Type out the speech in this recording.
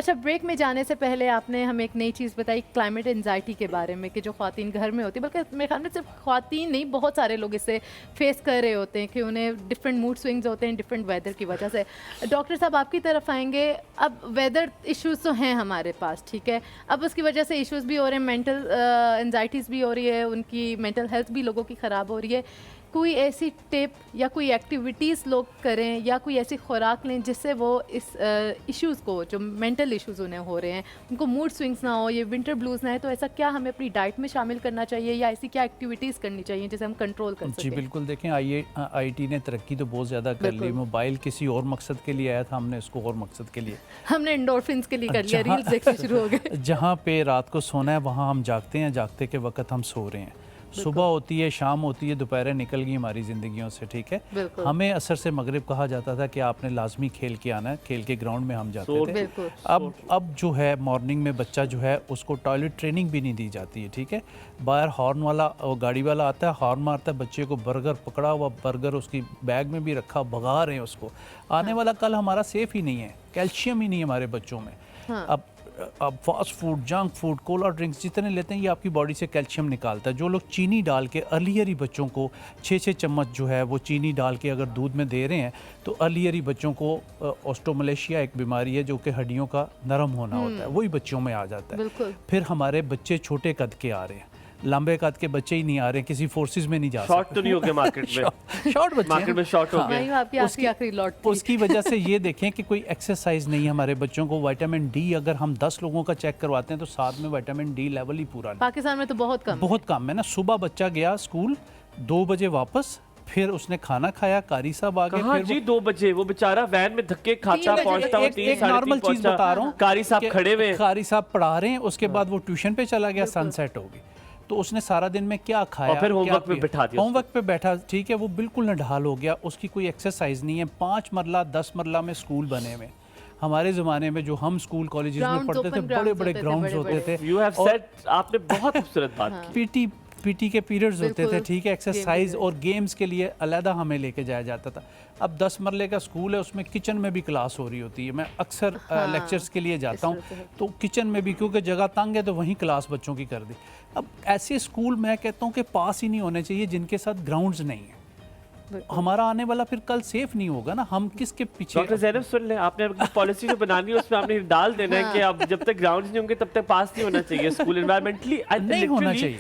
अच्छा, ब्रेक में जाने से पहले आपने हमें एक नई चीज़ बताई क्लाइमेट एंजाइटी के बारे में कि जो ख़वातीन घर में होती है, बल्कि मेरे ख्याल में सिर्फ ख़वातीन नहीं, बहुत सारे लोग इससे फेस कर रहे होते हैं कि उन्हें डिफरेंट मूड स्विंग्स होते हैं डिफरेंट वेदर की वजह से। डॉक्टर साहब आपकी तरफ आएंगे। अब वेदर इश्यूज़ तो हैं हमारे पास, ठीक है, अब उसकी वजह से इश्यूज़ भी हो रहे हैं, मेंटल एंजाइटीज़ भी हो रही है, उनकी मेंटल हेल्थ भी लोगों की ख़राब हो रही है। कोई ऐसी टिप या कोई एक्टिविटीज़ लोग करें या कोई ऐसी खुराक लें जिससे वो इस इश्यूज़ को, जो मेंटल इश्यूज़ उन्हें हो रहे हैं, उनको मूड स्विंग्स ना हो, ये विंटर ब्लूज़ ना है, तो ऐसा क्या हमें अपनी डाइट में शामिल करना चाहिए या ऐसी क्या एक्टिविटीज़ करनी चाहिए जिसे हम कंट्रोल कर जी सकें? बिल्कुल, देखें आईटी ने तरक्की तो बहुत ज़्यादा कर ली। बिल्कुल। मोबाइल किसी और मकसद के लिए आया था, हमने इसको और मकसद के लिए हमने एंडोर्फिन्स के लिए कर लिया, जहाँ- रील्स देखने शुरू हो गए। जहाँ पे रात को सोना है वहाँ हम जागते हैं, जागते के वक्त हम सो रहे हैं। सुबह होती है, शाम होती है, दोपहरें निकल गई हमारी ज़िंदगियों से, ठीक है। बिल्कुल। हमें असर से मगरिब कहा जाता था कि आपने लाजमी खेल के आना है, खेल के ग्राउंड में हम जाते थे। बिल्कुल। अब जो है मॉर्निंग में बच्चा जो है उसको टॉयलेट ट्रेनिंग भी नहीं दी जाती है, ठीक है। बाहर हॉर्न वाला गाड़ी वाला आता है, हॉर्न मारता है, बच्चे को बर्गर, पकड़ा हुआ बर्गर उसकी बैग में भी रखा, भगा रहे हैं उसको। आने वाला कल हमारा सेफ ही नहीं है, कैल्शियम ही नहीं है हमारे बच्चों में। अब fast food, junk food, Cola drinks जितने लेते हैं ये आपकी बॉडी से कैल्शियम निकालता है। जो लोग चीनी डाल के अर्लियर ही बच्चों को 6-6 चम्मच जो है वो चीनी डाल के अगर दूध में दे रहे हैं तो अर्लियर ही बच्चों को ऑस्टोमलेशिया एक बीमारी है जो कि हड्डियों का नरम होना होता है, वही बच्चों में आ जाता है। बिल्कुल। फिर हमारे बच्चे छोटे कद के आ रहे हैं, लंबे कद के बच्चे ही नहीं आ रहे, किसी फोर्सेस में नहीं जा सकते। शॉर्ट तो नहीं हो गया मार्केट में? शॉर्ट बच्चे मार्केट में शॉर्ट हो हाँ। गए। वही आपकी आखिरी लॉट थी। उसकी वजह से ये देखें कि कोई एक्सरसाइज नहीं है हमारे बच्चों को। विटामिन डी अगर हम 10 लोगों का चेक करवाते हैं तो साथ में विटामिन डी लेवल ही पूरा नहीं, पाकिस्तान में तो बहुत कम है। बहुत कम है ना। सुबह बच्चा गया स्कूल, 2 बजे वापस, फिर उसने खाना खाया, कारी साहब आ गए, कहाँ फिर जी 2 बजे? वो बेचारा वैन में धक्के खाता बजे पहुंचता हुआ एक 3 साढ़े नॉर्मल 3 चीज बता रहा हूँ, कारी साहब कि खड़े हुए हैं। कारी साहब पढ़ा रहे हैं, उसके बाद वो ट्यूशन पे चला गया, सनसेट हो गई, तो उसने सारा दिन में क्या खाया, और फिर होमवर्क पे बिठा दिया, होमवर्क पे बैठा, ठीक है, वो बिल्कुल नढाल हो गया, उसकी कोई एक्सरसाइज नहीं है। 5 मरला 10 मरला में स्कूल बने हुए। हमारे ज़माने में जो हम स्कूल कॉलेजेस में Grounds, पढ़ते थे, open बड़े grounds बड़े होते थे, ग्राउंड्स होते बड़े-बड़े। थे। यू हैव सेड, आपने बहुत खूबसूरत बात की। पीटी के पीरियड्स होते थे, बिल्कुल, ठीक है, एक्सरसाइज गेम और गेम्स के लिए अलहदा हमें लेके जाया जाता था। अब 10 मरले का स्कूल है, उसमें किचन में भी क्लास हो रही होती है। मैं अक्सर लेक्चर्स के लिए जाता हूँ, तो किचन में भी, क्योंकि जगह तंग है तो वहीं क्लास बच्चों की कर दी। अब ऐसे स्कूल मैं कहता हूँ कि पास ही नहीं होने चाहिए जिनके साथ ग्राउंड्स नहीं है। हमारा आने वाला फिर कल सेफ नहीं होगा ना, हम किसके पीछे। डॉक्टर ज़ैनब सुन ले, आपने अपनी पॉलिसी जो बनानी है उसमें आपने डाल देना है कि अब जब तक ग्राउंड्स नहीं होंगे तब तक पास नहीं होना चाहिए स्कूल। एनवायरमेंटली नहीं होना चाहिए।